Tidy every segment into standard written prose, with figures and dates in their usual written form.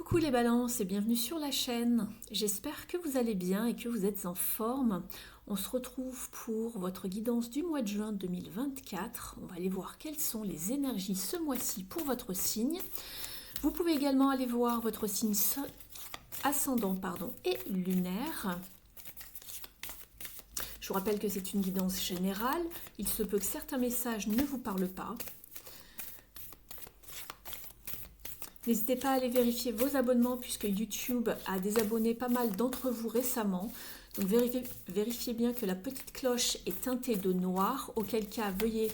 Coucou les balances et bienvenue sur la chaîne. J'espère que vous allez bien et que vous êtes en forme. On se retrouve pour votre guidance du mois de juin 2024. On va aller voir quelles sont les énergies ce mois-ci pour votre signe. Vous pouvez également aller voir votre signe ascendant et lunaire. Je vous rappelle que c'est une guidance générale. Il se peut que certains messages ne vous parlent pas. N'hésitez pas à aller vérifier vos abonnements puisque YouTube a désabonné pas mal d'entre vous récemment. Donc vérifiez bien que la petite cloche est teintée de noir, auquel cas veuillez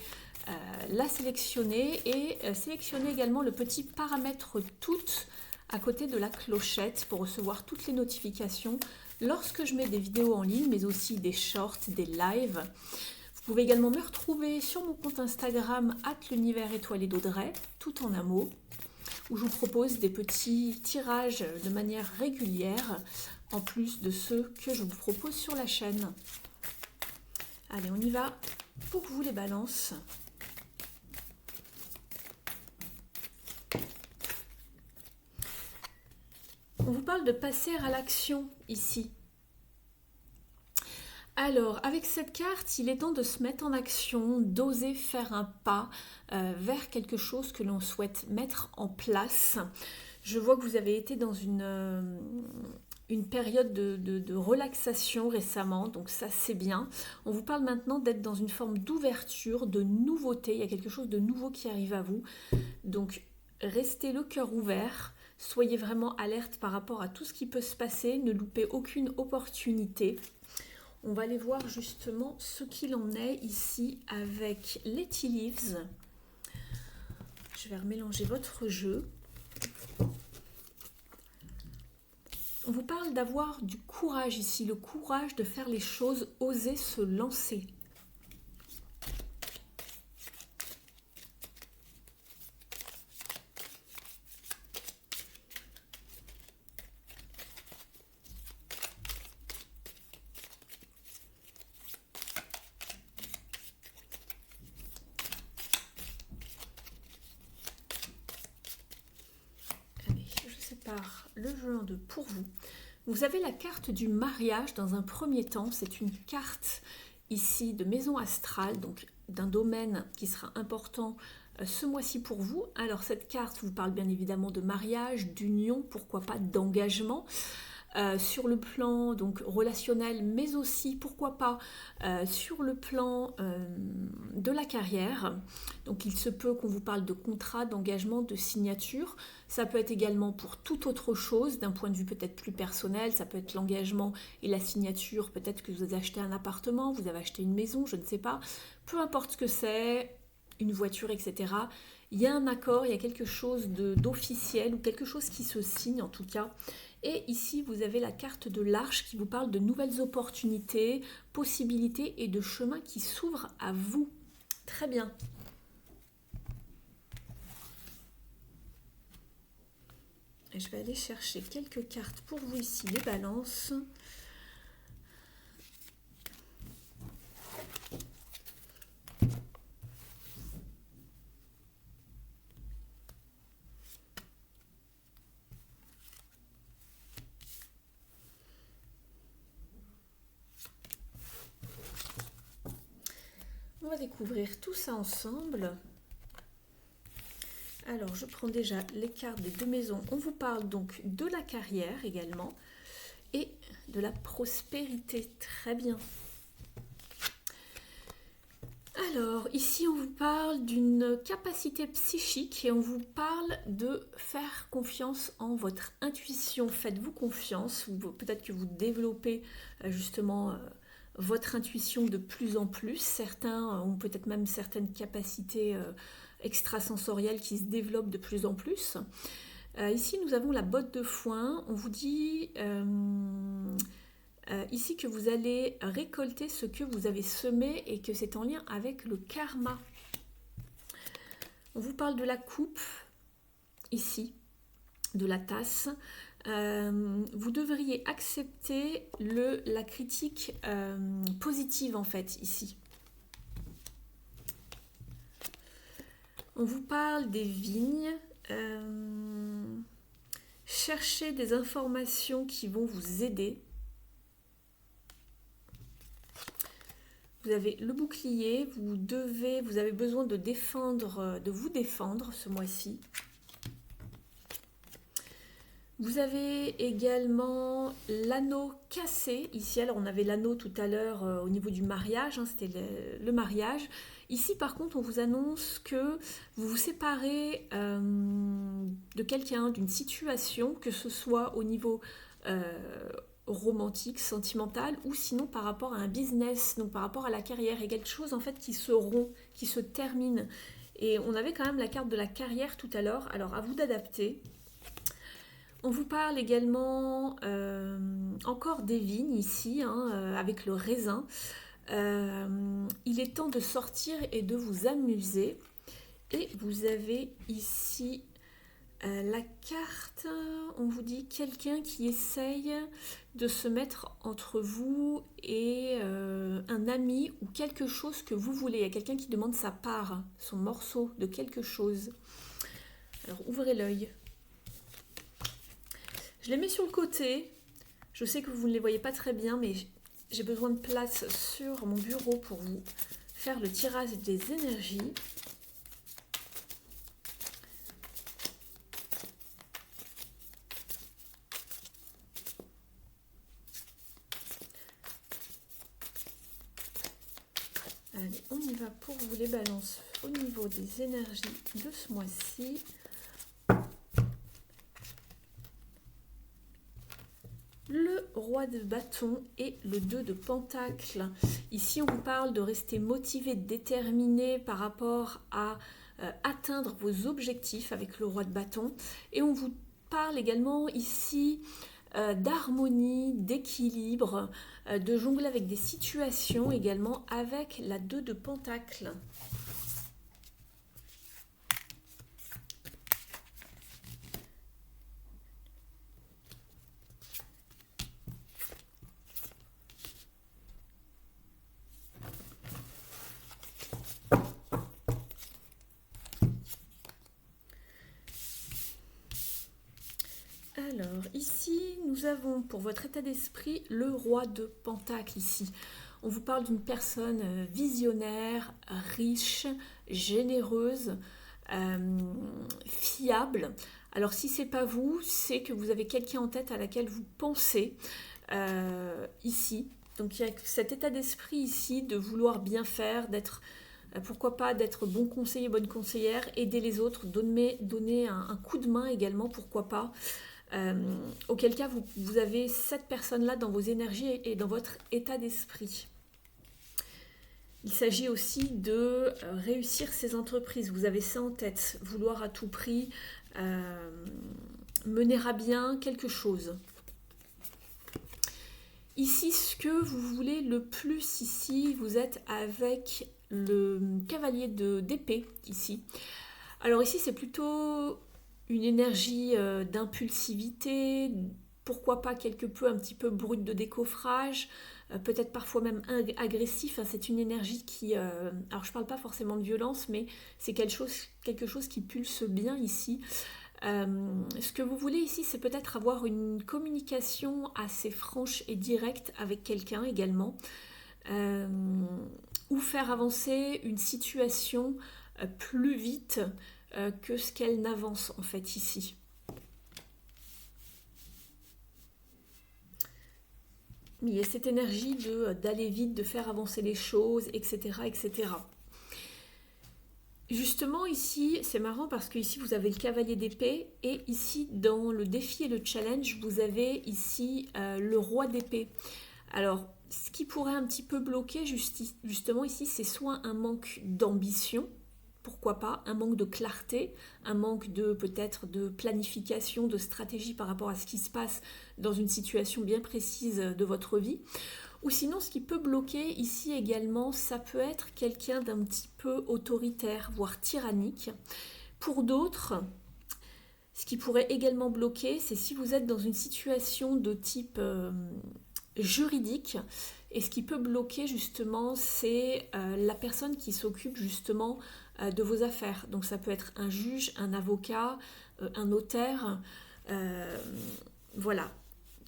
la sélectionner et sélectionnez également le petit paramètre toutes à côté de la clochette pour recevoir toutes les notifications lorsque je mets des vidéos en ligne mais aussi des shorts, des lives. Vous pouvez également me retrouver sur mon compte Instagram @l'univers étoilé d'Audrey, tout en un mot, où je vous propose des petits tirages de manière régulière, en plus de ceux que je vous propose sur la chaîne. Allez, on y va pour vous les balances. On vous parle de passer à l'action ici. Alors, avec cette carte, il est temps de se mettre en action, d'oser faire un pas vers quelque chose que l'on souhaite mettre en place. Je vois que vous avez été dans une période de relaxation récemment, donc ça c'est bien. On vous parle maintenant d'être dans une forme d'ouverture, de nouveauté. Il y a quelque chose de nouveau qui arrive à vous. Donc, restez le cœur ouvert. Soyez vraiment alerte par rapport à tout ce qui peut se passer. Ne loupez aucune opportunité. On va aller voir justement ce qu'il en est ici avec les Tea Leaves. Je vais remélanger votre jeu. On vous parle d'avoir du courage ici, le courage de faire les choses, oser se lancer. Le jeu de pour vous. Vous avez la carte du mariage dans un premier temps. C'est une carte ici de maison astrale, donc d'un domaine qui sera important ce mois-ci pour vous. Alors cette carte vous parle bien évidemment de mariage, d'union, pourquoi pas d'engagement. Sur le plan donc relationnel, mais aussi pourquoi pas sur le plan de la carrière. Donc il se peut qu'on vous parle de contrat, d'engagement, de signature. Ça peut être également pour toute autre chose, d'un point de vue peut-être plus personnel. Ça peut être l'engagement et la signature. Peut-être que vous avez acheté un appartement, vous avez acheté une maison, je ne sais pas. Peu importe ce que c'est, une voiture, etc. Il y a un accord, il y a quelque chose d'officiel ou quelque chose qui se signe en tout cas. Et ici, vous avez la carte de l'Arche qui vous parle de nouvelles opportunités, possibilités et de chemins qui s'ouvrent à vous. Très bien. Et je vais aller chercher quelques cartes pour vous ici, les balances. On va découvrir tout ça ensemble. Alors, je prends déjà les cartes des deux maisons. On vous parle donc de la carrière également et de la prospérité. Très bien. Alors, ici, on vous parle d'une capacité psychique et on vous parle de faire confiance en votre intuition. Faites-vous confiance. Peut-être que vous développez justement votre intuition de plus en plus. Certains ont peut-être même certaines capacités extrasensorielles qui se développent de plus en plus. Ici, nous avons la botte de foin. On vous dit ici que vous allez récolter ce que vous avez semé et que c'est en lien avec le karma. On vous parle de la coupe, ici, de la tasse. Vous devriez accepter la critique positive en fait ici. On vous parle des vignes. cherchez des informations qui vont vous aider. Vous avez le bouclier, vous avez besoin de vous défendre ce mois-ci. Vous avez également l'anneau cassé ici. Alors on avait l'anneau tout à l'heure au niveau du mariage, hein, c'était le mariage. Ici par contre on vous annonce que vous vous séparez de quelqu'un, d'une situation, que ce soit au niveau romantique, sentimental, ou sinon par rapport à un business, donc par rapport à la carrière, et quelque chose en fait qui se rompt, qui se termine. Et on avait quand même la carte de la carrière tout à l'heure, alors à vous d'adapter. On vous parle également encore des vignes ici, hein, avec le raisin. Il est temps de sortir et de vous amuser. Et vous avez ici la carte, on vous dit quelqu'un qui essaye de se mettre entre vous et un ami ou quelque chose que vous voulez. Il y a quelqu'un qui demande sa part, son morceau de quelque chose. Alors ouvrez l'œil. Je les mets sur le côté. Je sais que vous ne les voyez pas très bien, mais j'ai besoin de place sur mon bureau pour vous faire le tirage des énergies. Allez, on y va pour vous les balances au niveau des énergies de ce mois-ci. Le roi de bâton et le 2 de pentacle. Ici, on vous parle de rester motivé, déterminé par rapport à atteindre vos objectifs avec le roi de bâton. Et on vous parle également ici d'harmonie, d'équilibre, de jongler avec des situations également avec la 2 de pentacle. Alors, ici, nous avons pour votre état d'esprit le roi de pentacle ici. On vous parle d'une personne visionnaire, riche, généreuse, fiable. Alors, si c'est pas vous, c'est que vous avez quelqu'un en tête à laquelle vous pensez ici. Donc, il y a cet état d'esprit ici de vouloir bien faire, d'être pourquoi pas d'être bon conseiller, bonne conseillère, aider les autres, donner un coup de main également, pourquoi pas. Auquel cas vous avez cette personne-là dans vos énergies et dans votre état d'esprit. Il s'agit aussi de réussir ses entreprises. Vous avez ça en tête, vouloir à tout prix mener à bien quelque chose. Ici, ce que vous voulez le plus ici, vous êtes avec le cavalier d'épée ici. Alors ici, c'est plutôt une énergie d'impulsivité, pourquoi pas quelque peu un petit peu brute de décoffrage, peut-être parfois même agressif. C'est une énergie qui, alors je parle pas forcément de violence, mais c'est quelque chose qui pulse bien ici. Ce que vous voulez ici, c'est peut-être avoir une communication assez franche et directe avec quelqu'un également, ou faire avancer une situation plus vite que ce qu'elle n'avance en fait ici. Il y a cette énergie d'aller vite, de faire avancer les choses, etc., etc. Justement ici, c'est marrant parce que ici vous avez le cavalier d'épée et ici dans le défi et le challenge, vous avez ici le roi d'épée. Alors, ce qui pourrait un petit peu bloquer justement ici, c'est soit un manque d'ambition, pourquoi pas, un manque de clarté, un manque peut-être de planification, de stratégie par rapport à ce qui se passe dans une situation bien précise de votre vie. Ou sinon, ce qui peut bloquer ici également, ça peut être quelqu'un d'un petit peu autoritaire, voire tyrannique. Pour d'autres, ce qui pourrait également bloquer, c'est si vous êtes dans une situation de type juridique. Et ce qui peut bloquer justement, c'est la personne qui s'occupe justement de vos affaires. Donc ça peut être un juge, un avocat, un notaire, Voilà,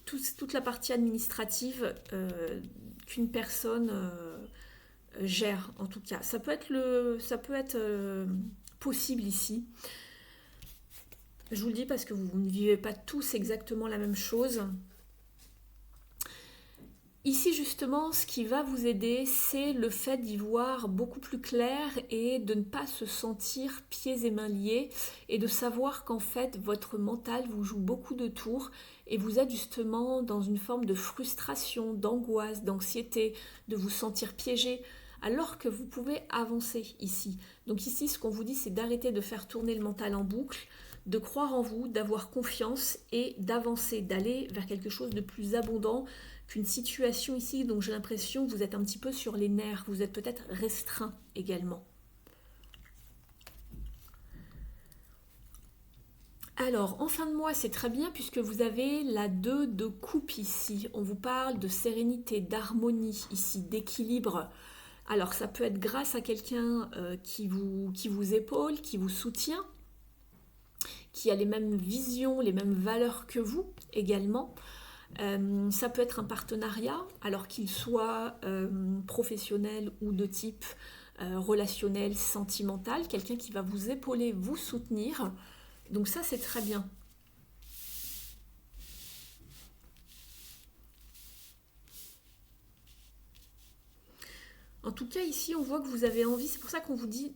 toute la partie administrative qu'une personne gère en tout cas. Ça peut être possible ici. Je vous le dis parce que vous ne vivez pas tous exactement la même chose. Ici justement, ce qui va vous aider, c'est le fait d'y voir beaucoup plus clair et de ne pas se sentir pieds et mains liés et de savoir qu'en fait votre mental vous joue beaucoup de tours et vous êtes justement dans une forme de frustration, d'angoisse, d'anxiété, de vous sentir piégé alors que vous pouvez avancer ici. Donc ici, ce qu'on vous dit, c'est d'arrêter de faire tourner le mental en boucle, de croire en vous, d'avoir confiance et d'avancer, d'aller vers quelque chose de plus abondant qu'une situation ici. Donc j'ai l'impression que vous êtes un petit peu sur les nerfs, vous êtes peut-être restreint également. Alors, en fin de mois, c'est très bien puisque vous avez la 2 de coupe ici. On vous parle de sérénité, d'harmonie ici, d'équilibre. Alors, ça peut être grâce à quelqu'un qui vous épaule, qui vous soutient, qui a les mêmes visions, les mêmes valeurs que vous également. Ça peut être un partenariat, alors qu'il soit professionnel ou de type relationnel, sentimental, quelqu'un qui va vous épauler, vous soutenir. Donc ça, c'est très bien. En tout cas, ici, on voit que vous avez envie, c'est pour ça qu'on vous dit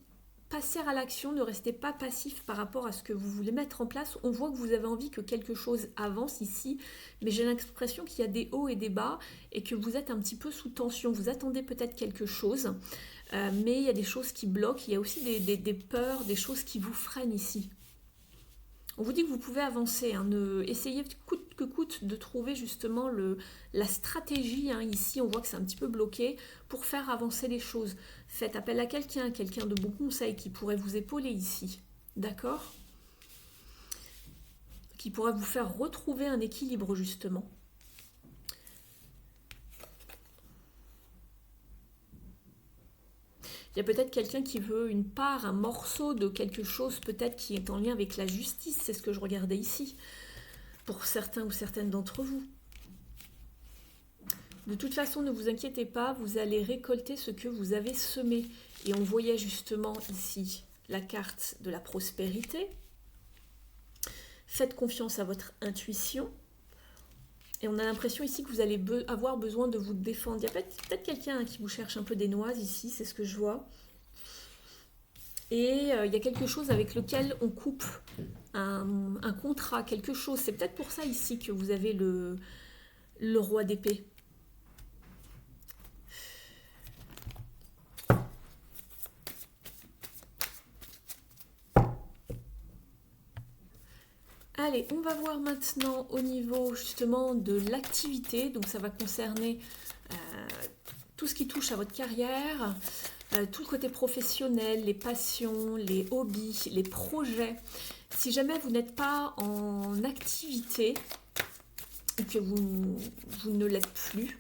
passer à l'action, ne restez pas passif par rapport à ce que vous voulez mettre en place. On voit que vous avez envie que quelque chose avance ici, mais j'ai l'impression qu'il y a des hauts et des bas et que vous êtes un petit peu sous tension. Vous attendez peut-être quelque chose, mais il y a des choses qui bloquent. Il y a aussi des peurs, des choses qui vous freinent ici. On vous dit que vous pouvez avancer, hein, essayez coûte que coûte de trouver justement la stratégie, hein, ici on voit que c'est un petit peu bloqué, pour faire avancer les choses. Faites appel à quelqu'un de bon conseil qui pourrait vous épauler ici, d'accord? Qui pourrait vous faire retrouver un équilibre justement. Il y a peut-être quelqu'un qui veut une part, un morceau de quelque chose peut-être qui est en lien avec la justice, c'est ce que je regardais ici, pour certains ou certaines d'entre vous. De toute façon, ne vous inquiétez pas, vous allez récolter ce que vous avez semé. Et on voyait justement ici la carte de la prospérité. Faites confiance à votre intuition. Et on a l'impression ici que vous allez avoir besoin de vous défendre. Il y a peut-être quelqu'un qui vous cherche un peu des noises ici, c'est ce que je vois. Et il y a quelque chose avec lequel on coupe un contrat, quelque chose. C'est peut-être pour ça ici que vous avez le roi d'épée. Allez, on va voir maintenant au niveau justement de l'activité. Donc ça va concerner tout ce qui touche à votre carrière, tout le côté professionnel, les passions, les hobbies, les projets. Si jamais vous n'êtes pas en activité et que vous ne l'êtes plus,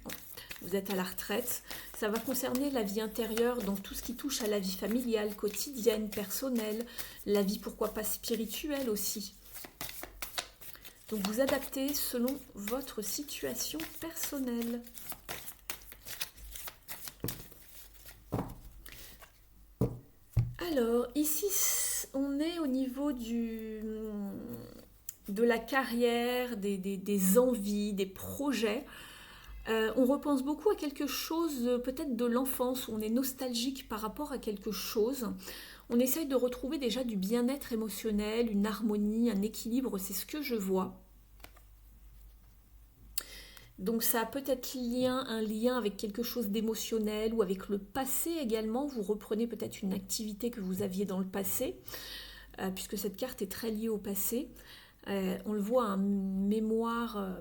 vous êtes à la retraite, ça va concerner la vie intérieure dans tout ce qui touche à la vie familiale, quotidienne, personnelle, la vie pourquoi pas spirituelle aussi. Donc vous adaptez selon votre situation personnelle. Alors ici on est au niveau de la carrière, des envies, des projets. On repense beaucoup à quelque chose peut-être de l'enfance où on est nostalgique par rapport à quelque chose. On essaye de retrouver déjà du bien-être émotionnel, une harmonie, un équilibre, c'est ce que je vois. Donc ça a peut-être un lien avec quelque chose d'émotionnel ou avec le passé également. Vous reprenez peut-être une activité que vous aviez dans le passé, puisque cette carte est très liée au passé. On le voit, un mémoire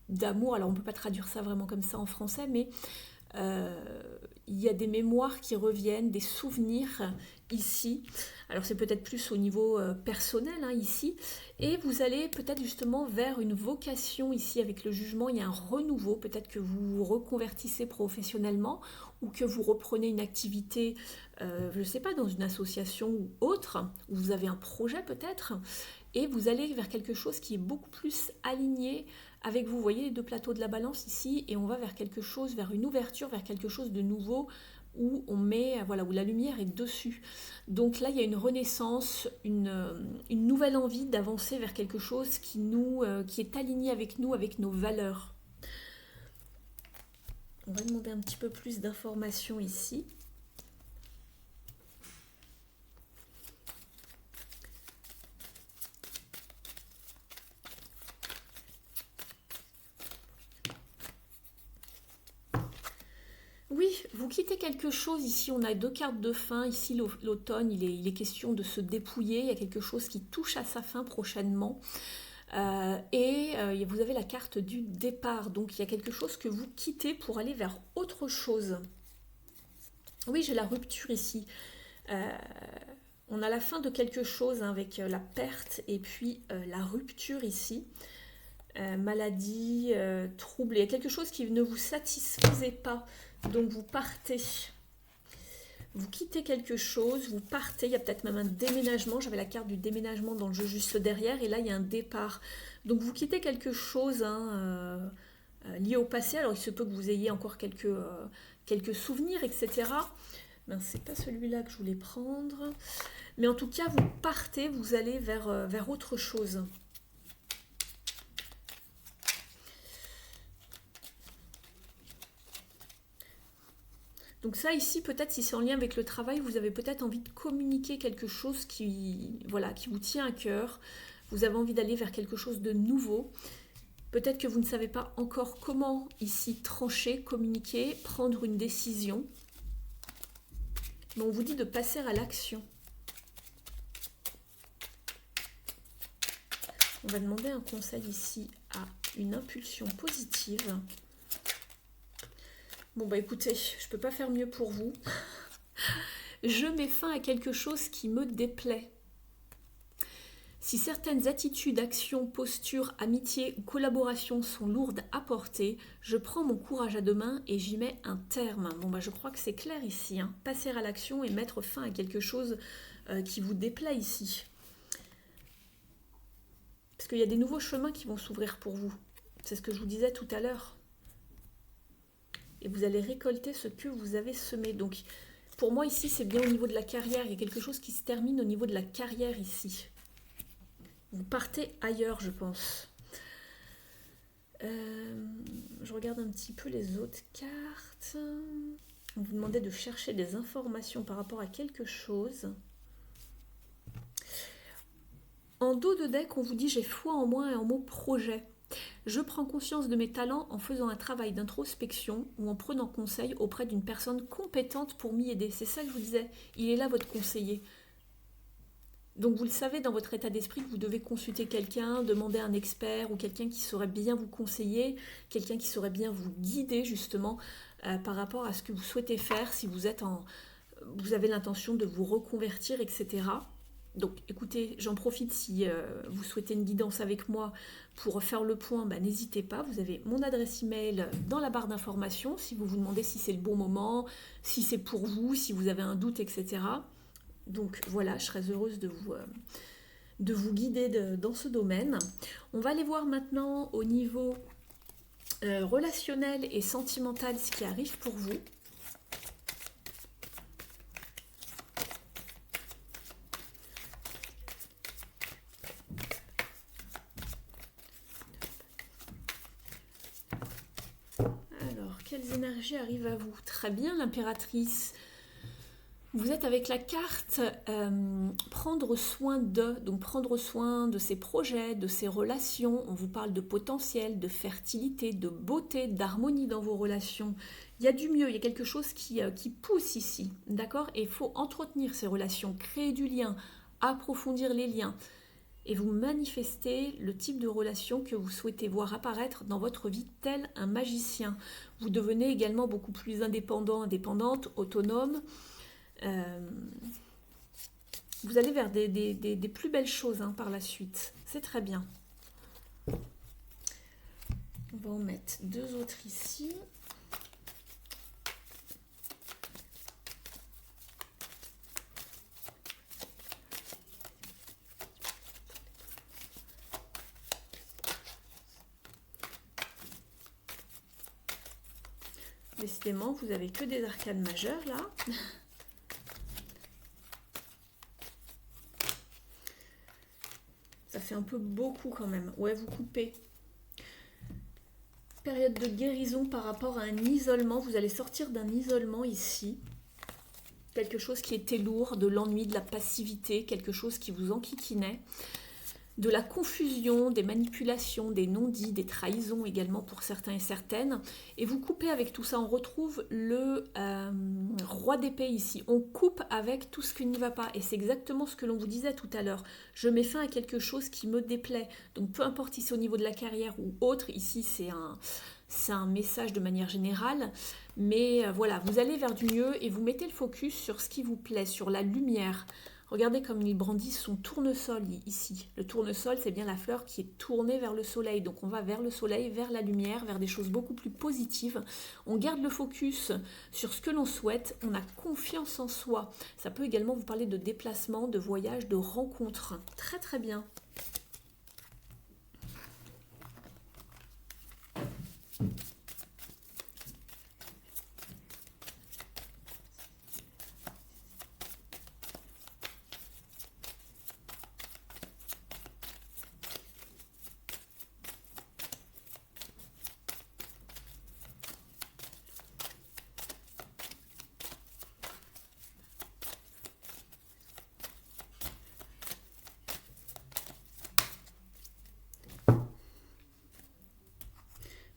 d'amour. Alors on ne peut pas traduire ça vraiment comme ça en français, mais il y a des mémoires qui reviennent, des souvenirs ici. Alors c'est peut-être plus au niveau personnel ici. Et vous allez peut-être justement vers une vocation ici avec le jugement. Il y a un renouveau. Peut-être que vous vous reconvertissez professionnellement ou que vous reprenez une activité, je ne sais pas, dans une association ou autre, où vous avez un projet peut-être. et vous allez vers quelque chose qui est beaucoup plus aligné avec vous. Vous voyez les deux plateaux de la balance ici, et on va vers quelque chose, vers une ouverture, vers quelque chose de nouveau, où on met, voilà, où la lumière est dessus. Donc là, il y a une renaissance, une nouvelle envie d'avancer vers quelque chose qui est aligné avec nous, avec nos valeurs. On va demander un petit peu plus d'informations ici. Oui, vous quittez quelque chose. Ici, on a 2 cartes de fin. Ici, l'automne, il est question de se dépouiller. Il y a quelque chose qui touche à sa fin prochainement. Vous avez la carte du départ. Donc, il y a quelque chose que vous quittez pour aller vers autre chose. Oui, j'ai la rupture ici. On a la fin de quelque chose avec la perte et puis la rupture ici. Maladie, trouble. Il y a quelque chose qui ne vous satisfaisait pas. Donc vous partez, vous quittez quelque chose, vous partez, il y a peut-être même un déménagement, j'avais la carte du déménagement dans le jeu juste derrière, et là il y a un départ. Donc vous quittez quelque chose lié au passé, alors il se peut que vous ayez encore quelques souvenirs, etc. Ben, c'est pas celui-là que je voulais prendre, mais en tout cas vous partez, vous allez vers autre chose. Donc ça ici, peut-être si c'est en lien avec le travail, vous avez peut-être envie de communiquer quelque chose qui vous tient à cœur. Vous avez envie d'aller vers quelque chose de nouveau. Peut-être que vous ne savez pas encore comment ici trancher, communiquer, prendre une décision. Mais on vous dit de passer à l'action. On va demander un conseil ici à une impulsion positive. Bon bah écoutez, je peux pas faire mieux pour vous. Je mets fin à quelque chose qui me déplaît. Si certaines attitudes, actions, postures, amitiés ou collaborations sont lourdes à porter, je prends mon courage à deux mains et j'y mets un terme. Bon bah je crois que c'est clair ici. Passer à l'action et mettre fin à quelque chose qui vous déplaît ici. Parce qu'il y a des nouveaux chemins qui vont s'ouvrir pour vous. C'est ce que je vous disais tout à l'heure. Et vous allez récolter ce que vous avez semé. Donc, pour moi, ici, c'est bien au niveau de la carrière. Il y a quelque chose qui se termine au niveau de la carrière ici. Vous partez ailleurs, je pense. Je regarde un petit peu les autres cartes. On vous demandait de chercher des informations par rapport à quelque chose. En dos de deck, on vous dit « J'ai foi en moi et en mon projet ». Je prends conscience de mes talents en faisant un travail d'introspection ou en prenant conseil auprès d'une personne compétente pour m'y aider. C'est ça que je vous disais, il est là votre conseiller. Donc vous le savez dans votre état d'esprit que vous devez consulter quelqu'un, demander un expert ou quelqu'un qui saurait bien vous conseiller, quelqu'un qui saurait bien vous guider justement par rapport à ce que vous souhaitez faire si vous avez l'intention de vous reconvertir, etc. Donc écoutez, j'en profite si vous souhaitez une guidance avec moi pour faire le point, n'hésitez pas, vous avez mon adresse email dans la barre d'informations si vous vous demandez si c'est le bon moment, si c'est pour vous, si vous avez un doute, etc. Donc voilà, je serais heureuse de vous guider dans ce domaine. On va aller voir maintenant au niveau relationnel et sentimental ce qui arrive pour vous. Quelles énergies arrivent à vous? Très bien, l'impératrice. Vous êtes avec la carte prendre soin de, donc prendre soin de ses projets, de ses relations. On vous parle de potentiel, de fertilité, de beauté, d'harmonie dans vos relations. Il y a du mieux, il y a quelque chose qui pousse ici, d'accord? Et il faut entretenir ces relations, créer du lien, approfondir les liens. Et vous manifestez le type de relation que vous souhaitez voir apparaître dans votre vie tel un magicien. Vous devenez également beaucoup plus indépendant, indépendante, autonome. Vous allez vers des plus belles choses par la suite. C'est très bien. On va en mettre 2 autres ici. Décidément, vous avez que des arcanes majeures là. Ça fait un peu beaucoup quand même. Ouais, vous coupez. Période de guérison par rapport à un isolement. Vous allez sortir d'un isolement ici. Quelque chose qui était lourd, de l'ennui, de la passivité, quelque chose qui vous enquiquinait. De la confusion, des manipulations, des non-dits, des trahisons également pour certains et certaines. Et vous coupez avec tout ça. On retrouve le roi d'épée ici. On coupe avec tout ce qui n'y va pas. Et c'est exactement ce que l'on vous disait tout à l'heure. Je mets fin à quelque chose qui me déplaît. Donc peu importe si c'est au niveau de la carrière ou autre, ici c'est un message de manière générale. Mais voilà, vous allez vers du mieux et vous mettez le focus sur ce qui vous plaît, sur la lumière. Regardez comme il brandit son tournesol ici. Le tournesol, c'est bien la fleur qui est tournée vers le soleil. Donc on va vers le soleil, vers la lumière, vers des choses beaucoup plus positives. On garde le focus sur ce que l'on souhaite. On a confiance en soi. Ça peut également vous parler de déplacement, de voyage, de rencontres. Très très bien.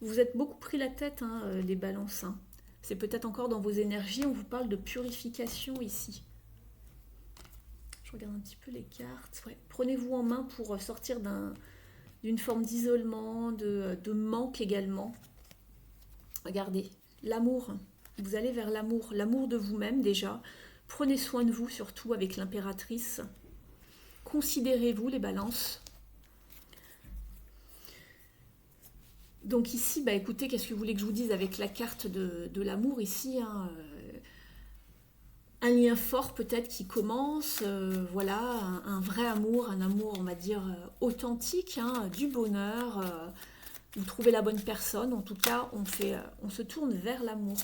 Vous êtes beaucoup pris la tête, hein, les balances. Hein. C'est peut-être encore dans vos énergies. On vous parle de purification ici. Je regarde un petit peu les cartes. Ouais. Prenez-vous en main pour sortir d'une forme d'isolement, de manque également. Regardez, l'amour. Vous allez vers l'amour. L'amour de vous-même déjà. Prenez soin de vous, surtout avec l'impératrice. Considérez-vous, les balances. Donc ici, bah écoutez, qu'est-ce que vous voulez que je vous dise avec la carte de l'amour ici, hein, un lien fort peut-être qui commence, voilà, un vrai amour, un amour, on va dire, authentique, hein, du bonheur, vous trouvez la bonne personne, en tout cas, on se tourne vers l'amour.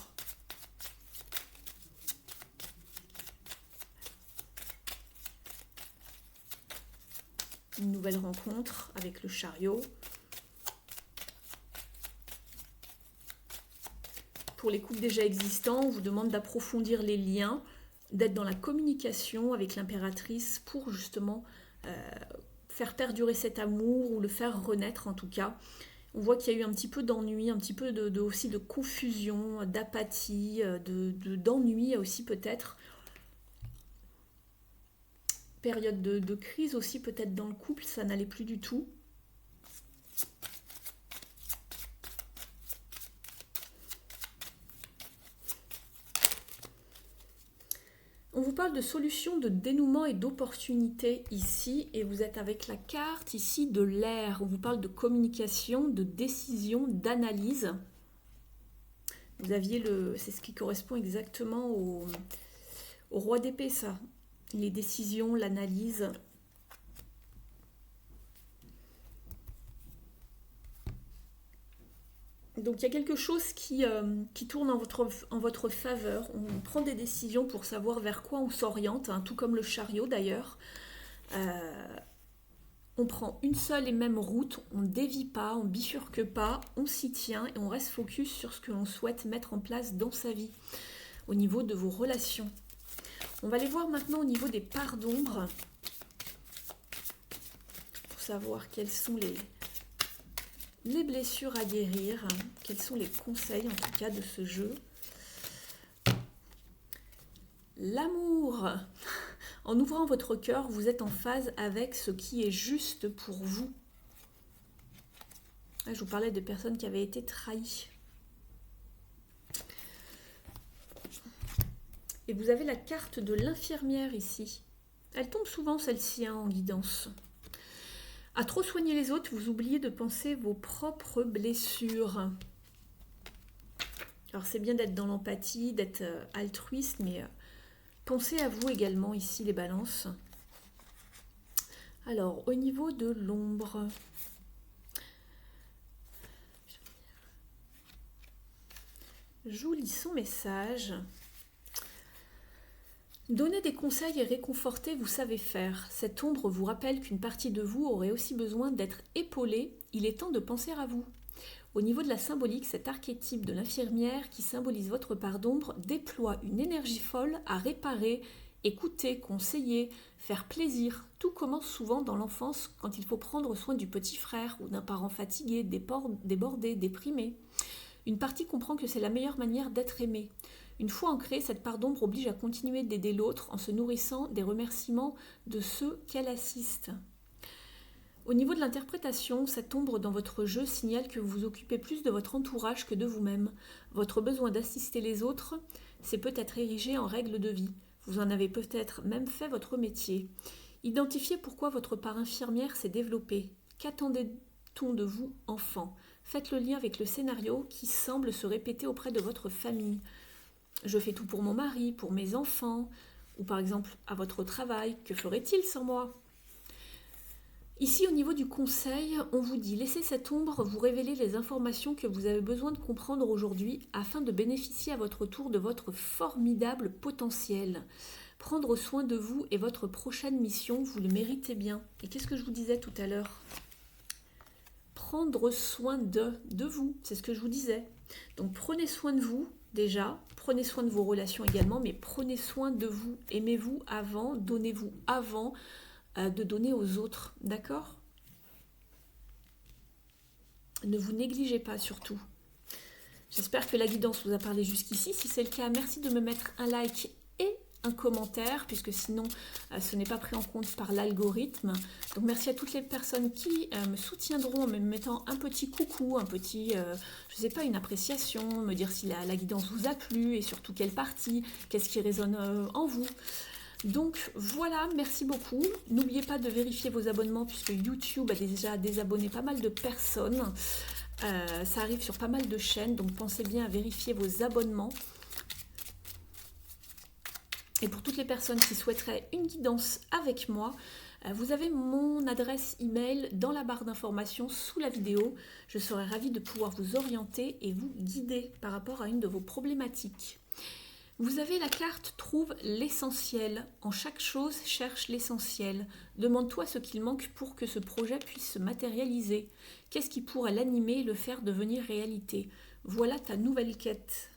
Une nouvelle rencontre avec le chariot. Pour les couples déjà existants, on vous demande d'approfondir les liens, d'être dans la communication avec l'impératrice pour justement faire perdurer cet amour ou le faire renaître en tout cas. On voit qu'il y a eu un petit peu d'ennui, un petit peu aussi de confusion, d'apathie, d'ennui aussi peut-être. Période de crise aussi peut-être dans le couple, ça n'allait plus du tout. On vous parle de solutions de dénouement et d'opportunités ici, et vous êtes avec la carte ici de l'air. On vous parle de communication, de décision, d'analyse. Vous aviez c'est ce qui correspond exactement au roi d'épée, ça. Les décisions, l'analyse. Donc il y a quelque chose qui tourne en votre faveur. On prend des décisions pour savoir vers quoi on s'oriente, hein, tout comme le chariot d'ailleurs. On prend une seule et même route, on ne dévie pas, on bifurque pas, on s'y tient et on reste focus sur ce que l'on souhaite mettre en place dans sa vie, au niveau de vos relations. On va aller voir maintenant au niveau des parts d'ombre, pour savoir quelles sont les blessures à guérir, quels sont les conseils en tout cas de ce jeu. L'amour. En ouvrant votre cœur, vous êtes en phase avec ce qui est juste pour vous. Là, je vous parlais de personnes qui avaient été trahies. Et vous avez la carte de l'infirmière ici. Elle tombe souvent celle-ci en guidance. À trop soigner les autres, vous oubliez de penser vos propres blessures. Alors c'est bien d'être dans l'empathie, d'être altruiste, mais pensez à vous également ici les balances. Alors au niveau de l'ombre, Je vous lis son message. Donner des conseils et réconforter, vous savez faire. Cette ombre vous rappelle qu'une partie de vous aurait aussi besoin d'être épaulée. Il est temps de penser à vous. Au niveau de la symbolique, cet archétype de l'infirmière qui symbolise votre part d'ombre déploie une énergie folle à réparer, écouter, conseiller, faire plaisir. Tout commence souvent dans l'enfance quand il faut prendre soin du petit frère ou d'un parent fatigué, débordé, déprimé. Une partie comprend que c'est la meilleure manière d'être aimé. Une fois ancrée, cette part d'ombre oblige à continuer d'aider l'autre en se nourrissant des remerciements de ceux qu'elle assiste. Au niveau de l'interprétation, cette ombre dans votre jeu signale que vous vous occupez plus de votre entourage que de vous-même. Votre besoin d'assister les autres s'est peut-être érigé en règle de vie. Vous en avez peut-être même fait votre métier. Identifiez pourquoi votre part infirmière s'est développée. Qu'attendait-on de vous, enfant ? Faites le lien avec le scénario qui semble se répéter auprès de votre famille. Je fais tout pour mon mari, pour mes enfants, ou par exemple à votre travail, que ferait-il sans moi ? Ici, au niveau du conseil, on vous dit laissez cette ombre vous révéler les informations que vous avez besoin de comprendre aujourd'hui afin de bénéficier à votre tour de votre formidable potentiel. Prendre soin de vous est votre prochaine mission, vous le méritez bien. Et qu'est-ce que je vous disais tout à l'heure ? Prendre soin de vous, c'est ce que je vous disais. Donc prenez soin de vous déjà, prenez soin de vos relations également, mais prenez soin de vous, aimez-vous avant, donnez-vous avant de donner aux autres, d'accord ? Ne vous négligez pas surtout. J'espère que la guidance vous a parlé jusqu'ici. Si c'est le cas, merci de me mettre un like et un commentaire, puisque sinon ce n'est pas pris en compte par l'algorithme. Donc merci à toutes les personnes qui me soutiendront en me mettant un petit coucou, un petit, je sais pas, une appréciation, me dire si la guidance vous a plu et surtout quelle partie, qu'est-ce qui résonne en vous. Donc voilà, merci beaucoup. N'oubliez pas de vérifier vos abonnements puisque YouTube a déjà désabonné pas mal de personnes. Ça arrive sur pas mal de chaînes, donc pensez bien à vérifier vos abonnements. Et pour toutes les personnes qui souhaiteraient une guidance avec moi, vous avez mon adresse email dans la barre d'informations sous la vidéo. Je serai ravie de pouvoir vous orienter et vous guider par rapport à une de vos problématiques. Vous avez la carte Trouve l'essentiel. En chaque chose, cherche l'essentiel. Demande-toi ce qu'il manque pour que ce projet puisse se matérialiser. Qu'est-ce qui pourrait l'animer et le faire devenir réalité ? Voilà ta nouvelle quête.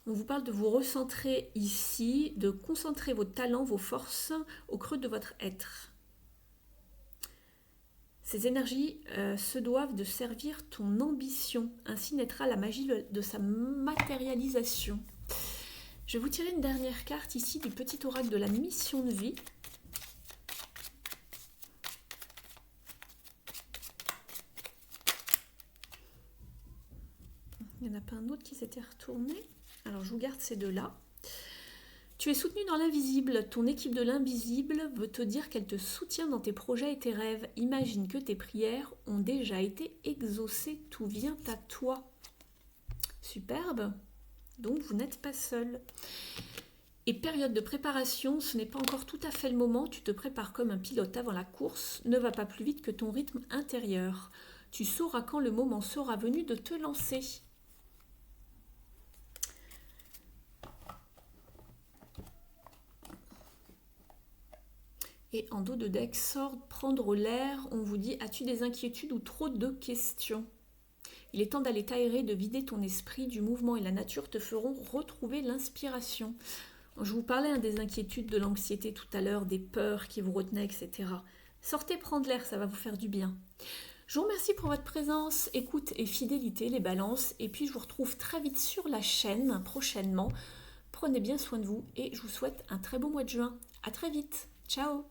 On vous parle de vous recentrer ici, de concentrer vos talents, vos forces au creux de votre être. Ces énergies se doivent de servir ton ambition, ainsi naîtra la magie de sa matérialisation. Je vais vous tirer une dernière carte ici du petit oracle de la mission de vie. Il n'y en a pas un autre qui s'était retourné. Alors je vous garde ces deux-là. Tu es soutenu dans l'invisible. Ton équipe de l'invisible veut te dire qu'elle te soutient dans tes projets et tes rêves. Imagine que tes prières ont déjà été exaucées. Tout vient à toi. Superbe. Donc vous n'êtes pas seul. Et période de préparation, ce n'est pas encore tout à fait le moment. Tu te prépares comme un pilote avant la course. Ne va pas plus vite que ton rythme intérieur. Tu sauras quand le moment sera venu de te lancer. Et en dos de deck, sort prendre l'air, on vous dit, as-tu des inquiétudes ou trop de questions ? Il est temps d'aller t'aérer, de vider ton esprit, du mouvement et la nature te feront retrouver l'inspiration. Je vous parlais des inquiétudes, de l'anxiété tout à l'heure, des peurs qui vous retenaient, etc. Sortez prendre l'air, ça va vous faire du bien. Je vous remercie pour votre présence, écoute et fidélité, les balances. Et puis je vous retrouve très vite sur la chaîne, prochainement. Prenez bien soin de vous et je vous souhaite un très beau mois de juin. À très vite. Ciao.